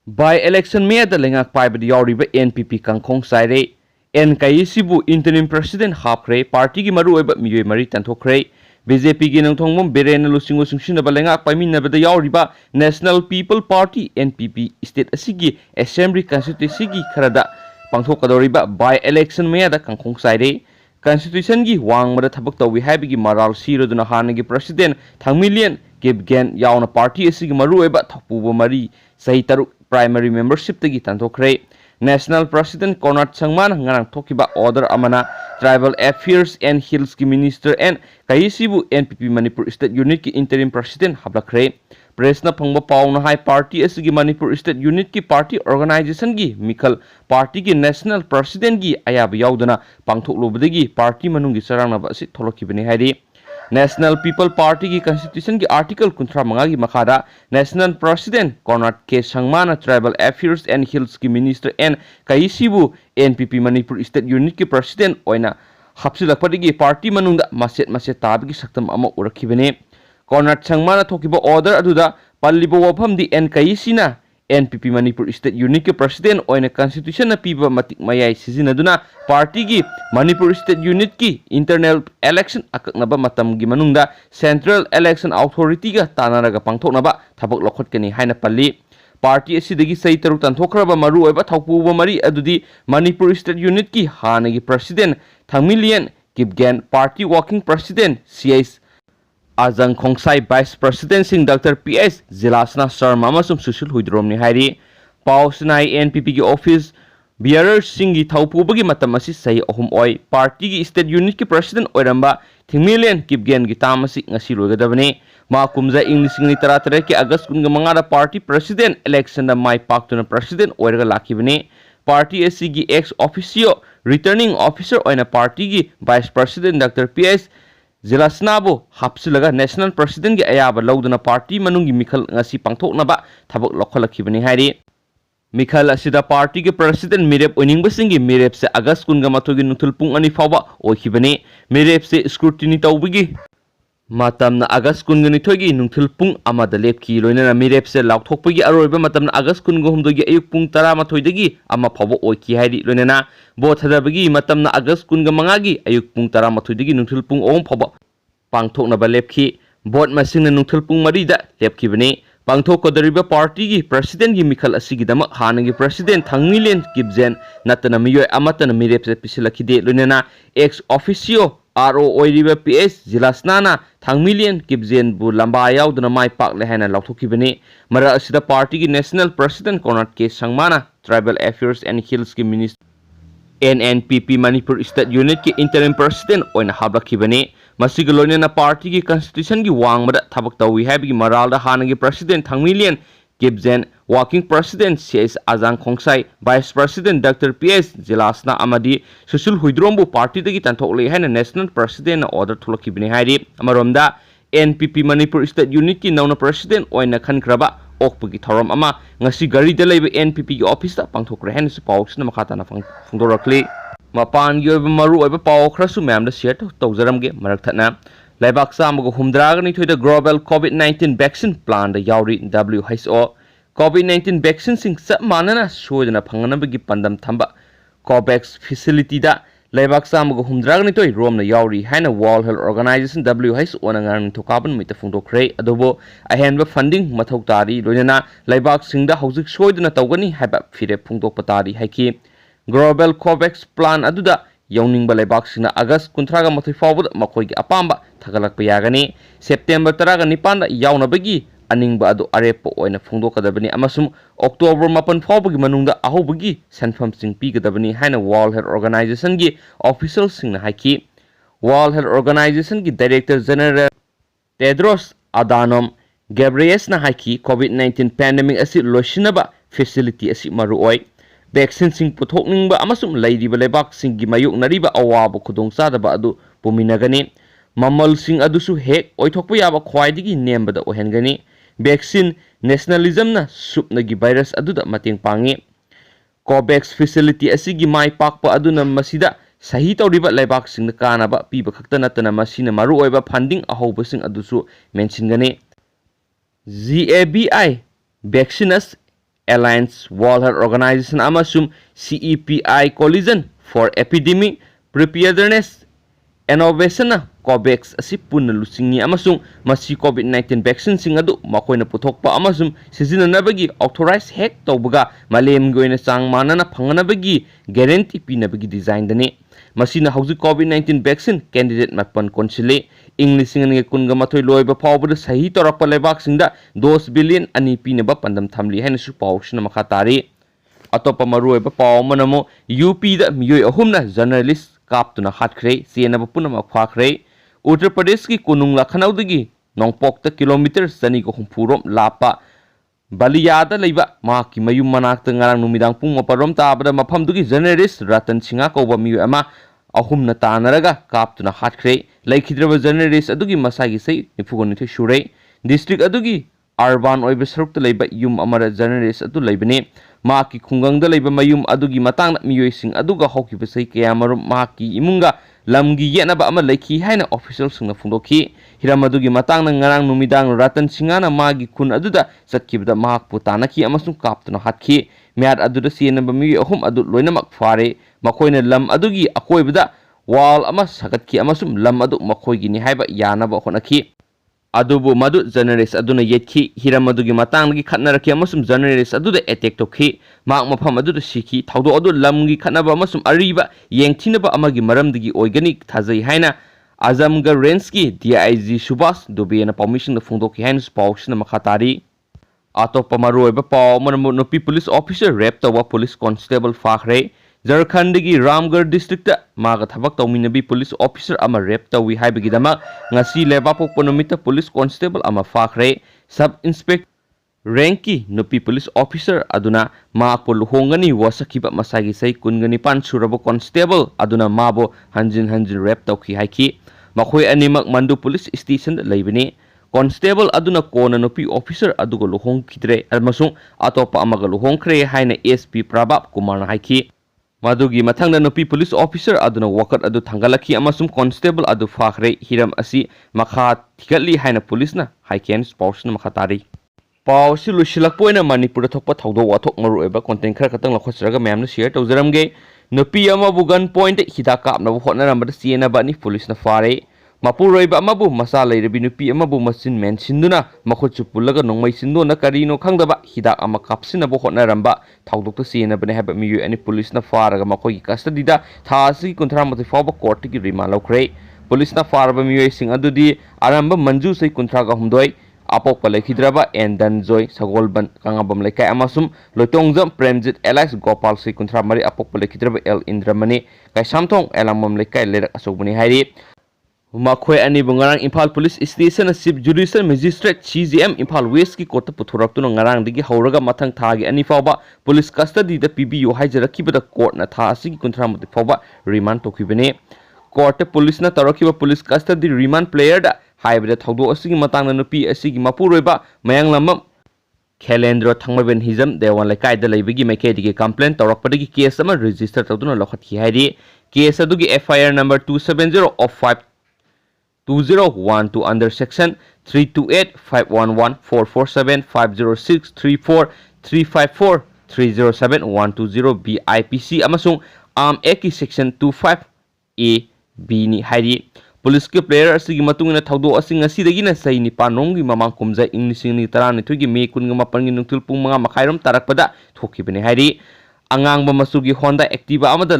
By election me the lengak private yauriba NPP kangkong saire N kaisibu interim president hapkre party gi maru oiba miyoi mari tanthokre BJP gi nangthongmom beren lusingo sungsinaba lengak paiminabada yauriba National People Party NPP state asigi assembly constituency gi kharada pangthokadoriba by election me da kangkong saire constitution gi wangmada thabak tawi haibigi maral siroduna hanagi president thangmilian Gibgen yauna party asigi maru oiba thakpuba mari sahi taruk primary membership tagi tanthokre National President Konat Sangman ngarang thokiba order amana Tribal Affairs and Hills ki Minister and kaisibu NPP Manipur State Unit ki interim president hablakre Presna phangba pauna hai party asigi Manipur State Unit ki party organization gi mikhal party ki national president gi ayab yaudana pangthoklobadagi party manungi sarangnaba asi tholokibani hairi National People Party की Constitution की Article 13 की मखादा National President Konat K Sangmana Tribal Affairs and Hills की Minister and kaisibu NPP Manipur State Unit की President ओइना हप्सिलकपदगी party मनुंगदा मसेट ताबगी सक्तम अमा उरखिबने Konat Sangmana थोकिबो order अदुदा पल्लिबो वफमदी एन kaisina NPP Manipur State Unit के President ओइना Constitution ना पीबा मतिक मयाई सिजिनदुना पार्टी की Manipur State Unit की internal election akaknaba matam gi manungda Central Election Authority ga tanaraga pangthoknaba thabak lokhotkani haina palli party asidagi sai taru tanthokraba maru oiba thaupuba mari adudi Manipur State Unit ki hanagi president Thangmilian Gibgen party working president CIS Azang Khongsai Vice President Singh Dr. PS Zilasna Sharma amasum Sushil Huidromni hairi Pausnai NPP ki office bearers singi thaupuba gi matam asi sahi ahum oi party gi state unit ki president oiramba Thingmilian Gibgen gi tamasi ngasi logadabane ma kumza inglising tara ki August 15 da party president election da mai paktuna president oiraga lakibane party SC gi ex officio returning officer oina party gi vice president Dr. PS Zilasnabo hapsilaga national president gi ayaba lawduna party manungi mikhal ngasi pangthoknaba thabak lokholakibani hairi Mikhal asida party ke president mirep oining basingi mirep se August 18 gi nuthul pung ani fawa okhibane mirep se scrutiny tawbigi matam na August 19 gi nuthul pung amada lepki loina mirep se laukthokpagi aroiba matam na August 19 gi ayuk pung 13 dagi ama fawa oki hairi loina bo thadabagi matam na August 15 gi ayuk pung 13 dagi nuthul pung om fawa pangthokna ba lepki bot masing na nuthul pung mari da lepki bane Pangthokadariba party ki president gi mikhal asigidama hanagi president Thangmilian Gibgen natana miyoi amatana mirep se pisilakide lunena ex officio RO oiriba PS Zilasnana Thangmilian Gibgen bu lamba yauduna mai pak le haina lauthokibane mara asida party ki national president Konat K Sangmana Tribal Affairs and Hills ki minister NNPP Manipur State Unit ki interim president oina hablakibane Masigalonia na party ki constitution ki wangmada thabak tawi habi maralda hanagi president Thangmilian Gibgen working president CS Azang Khongsai vice president Dr. PS Zilasna amadi Sushil Huidrombu party dagi tanthokle haina national president na order thulakibini hairi amaromda NPP Manipur State Unit ki nauna president oina khankraba okpagi thoram ama ngasi gari da leiba NPP ki office ta pangthokre haina su pawsna makhata na phungdorakli Mapan gi oiba maru oiba paw khrasu ma'am da share tawjaramge marak thana laibak samgo humdraga ni thoida global COVID-19 vaccine plan da yauri WHO COVID-19 vaccine sing sa manana soidana phangana bagi pandam thamba COVAX facility da laibak samgo humdraga ni toi rom na yauri haina World Health Organization WHO na ngang thokaban mita phungdokre adobo ahenba funding mathau tari loina laibak singda hojik soidana tawgani haba fire phungdok patari haiki Global COVAX plan aduda yawning balebak sina August 18 fawbud makoi gi apamba thagalak payagani September 19 da yawna bagi aningba adu arepo oina phungdokadabani amasum October 8 fawbagi manungda ahobagi sanfam sing pigadabani haina World Health Organization gi officials singna haiki World Health Organization gi Director General Tedros Adhanom Ghebreyesus na haiki COVID-19 pandemic asi losinaba facility asi maruoi vaccine sing puthokningba amasum leidiba lebak sing gi mayuk nariba awaba khudongchadaba adu puminagani mamal sing adusu hek oithokpa yaba khwaidigi nembada ohengani vaccine nationalism na supna gi virus aduda mateng pangi COVAX facility asigi mai pakpa aduna masida sahi tawriba lebak sing na kanaba piba khakta natana masina maru oiba funding ahoba sing adusu mention gani ZABI vaccines Alliance World Health Organization amasum CEPI Coalition for Epidemic Preparedness Innovation na COVAX asi punna lusingi amasung masi COVID-19 vaccine sing adu makoina puthokpa amasum sizinanabagi authorized hack tawbaga malemgi oina chang manana phanganabagi guarantee pinabagi design dani masina hauji COVID-19 vaccine candidate mapan konsile English nge kunga mathoi loiba phawbada sahi torakpa lebak singda 2 billion ani pinaba pandam thamli haina su pawsna makha tari atopa maruiba pawmanamo UP da miyoi ahumna journalist kaptuna hatkre sienaba punama khwakre Uttar Pradesh ki kunung lakhanawdagi nongpokta kilometer sani ko humpurom lapa baliyada leiba ma ki mayum manakta ngarang numidang pung maparom tabada maphamdugi journalist Ratan Singha koba miyu ama ahumna tanaraga kaptuna hatkre laikhidraba journalist adugi masagi sei nifugonithe shure district adugi urban oiba sarukta leiba yum amara journalist adu leibane ma ki khungangda leiba mayum adugi matangna miyoi sing aduga hokiba sei kayamarum ma ki imunga lamgi yenaba ama leikhi haina official singna phungdokhi hiram adugi matangna ngarang numidang Ratan Singana magi khun aduda satkibda mahak putanaki amasung kaptuna hatkhi miat aduda sienaba mi ahum adu loinamak fare makoina lam adugi akoibda wall ama sagatki amasum lam adu makoigi ni haiba yanaba honakhi adubu madu journalist aduna yetki hiram adugi matanggi khatnaraki amasum journalist aduda attack tokhi mak mafam aduda sikhi thawdo adu lamgi khatnaba amasum ariba yengthinaba amagi maramdigi oigani thajai haina Azamgarh range ki DIG Subhas Dubey na permission na phungdokhi haina spawsna makhatari atopa maroiba paw manamu Nupi Police Officer rep tawa Police Constable fakhre Jharkhand gi Ramgarh district ta maga thabak tawminabi police officer ama rep tawi haibagidama ngasi leba pokpo numita police constable ama fakhre sub inspector rank ki Nupi police officer aduna ma pol hongani wasakiba masagi sai kungani pan surabo constable aduna mabo hanjin rep tawki haiki makhoi animak mandu police station leibini constable aduna kona Nupi officer adugo lohong khidre almasung atopa amaga lohong khre haina SP Prabab Kumar na haiki Madugi mathangna Nupi police officer aduna wakat adu thangalaki amasum constable adu fakhre hiram asi makha thigatli haina police na haiken spouse na makhatari paw silu silakpoina Manipur thokpa thawdo wathok maru eba content khara katang lakhosraga ma'am na share tawjaramge Nupi amabu gun point hida kapna hotnaram da siena bani police na fare Mapuroiba amabu masa leirabi Nupi amabu masin mensinduna makhochu pullaga nongmai sindo na karino khangdaba hida ama kapsina bo hotnaramba thawdokta siena bane haba miyu ani police na faraga makoi custody da thasi kunthra mati fawba court ki rima lokre police na faraba miyu sing adudi aramba manju sei kunthra ga humdoi apokpa lekhidraba endan joy sagolban kangabam lekai amasum loitongjam premjit alex gopal sei kunthra mari apokpa lekhidraba el indramani kai samthong elamam lekai lerak asokbani hairi Makhoi ani bungarang Imphal Police Station Chief Judicial Magistrate CGM Imphal West ki court puthurak tu ngarang digi hauraga mathang thagi ani fawba police custody da PBU haijarakibada court na tha asigi kunthra mati fawba remand tokhibane court police na tarakiba police custody remand player da haibada thawdo asigi matang na Nupi asigi mapuroiba mayanglamam Khelendra Thangmaben Hizam Dewan Laikai da leibigi maikedi complaint torakpadagi case ama register tawduna lokhathi hairi case adugi FIR number 270 of 2012 under section 328 511 447 506 34 354 307 120 BIPC amasung arm Act section 25 A B ni hairi police ke player asigi matungina thawdo asing asidagi na sai ni panong gi mamang kumja inglising ni tarani thugi me kunga mapangi nungtul pung mga makhairam tarakpada thokibani hairi angang ba masugi Honda Activa amada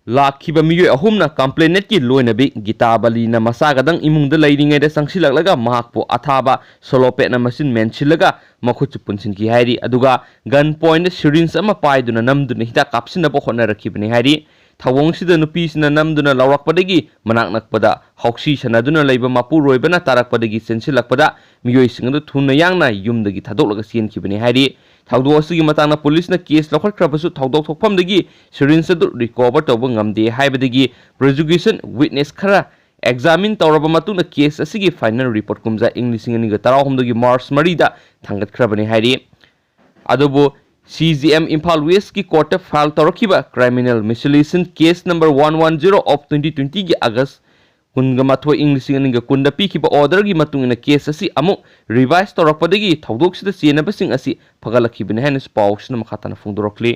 lakhiba miyo ahumna complainant ki loinabi Gita Bali na masagadang imungda leiringai da sangsilaglaga mahakpo athaba solope na masin menchilaga makhuchu punsin ki hairi aduga gun point syringe ama paiduna namduna hita kapsina bo khona rakhibani hairi thawong sida Nupi sina namduna lawrakpadagi manak nakpada hauksi sanaduna leiba mapu roibana tarakpadagi sensilakpada miyoi singadu thunna yangna yumdagi thadolaga sienkibani hairi thawdo asigi matangna police na case lokhakrabasu thawdok thokpamdagi syringe adu recover tawba ngamde haibadagi prosecution witness khara examine tawraba matuna case asigi final report kumja inglising ani ga tarahumdagi March 3 da thangatkrabani hairi adobo CGM Imphal West ki court file tarakiba criminal mutilation case number 110 of 2020 ki August कुनगमाथो इंग लिसिंग अनिंग कुंदा पीखिबा order की मतुंग in case असी अमु revise तौरपदगी थौदोक्सिदा चेनबसिंग असी फगलखिबने हैन पाउसना मखाताना फोंदोरक्ली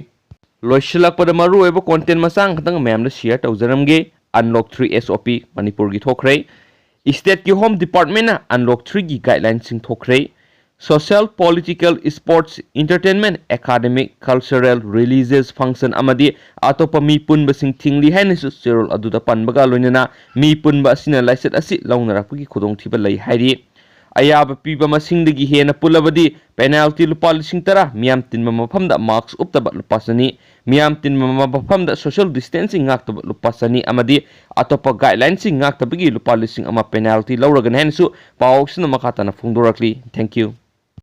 लोइसलकपद मरुओइब कंटेंट मचांग खतंग मैमदा शेयर तौजरमगे अनलॉक 3 SOP मणिपुर की थोखरे स्टेट की होम डिपार्टमेंट अनलॉक 3 की गाइडलाइन सिंग थोखरे social political sports entertainment academic cultural religious function अमदी अतोप मी पुनब सिंग थिंगली हैनसु सेरोल अदुदा पनबगा लोइनना मी पुनब असिना लाइसेट असि लौनरकपगी खुदोंथिबा लई हाइरि अयाब पीबा मसिंगदगी हेना पुलबदी पेनाल्टी लुपा लिसिंग तरा मियाम तिनबा मफमदा मार्क्स उपतबा लुपा सनी मियाम तिनबा मफमदा सोशल डिस्टेंसिंग गाक्तबा लुपा सनी अमदी अतोप गाइडलाइन सिंग गाक्तबगी लुपा लिसिंग अमा पेनाल्टी लौरगन हैनसु पाउक्सना मखाताना फोंदोरक्ली थैंक यू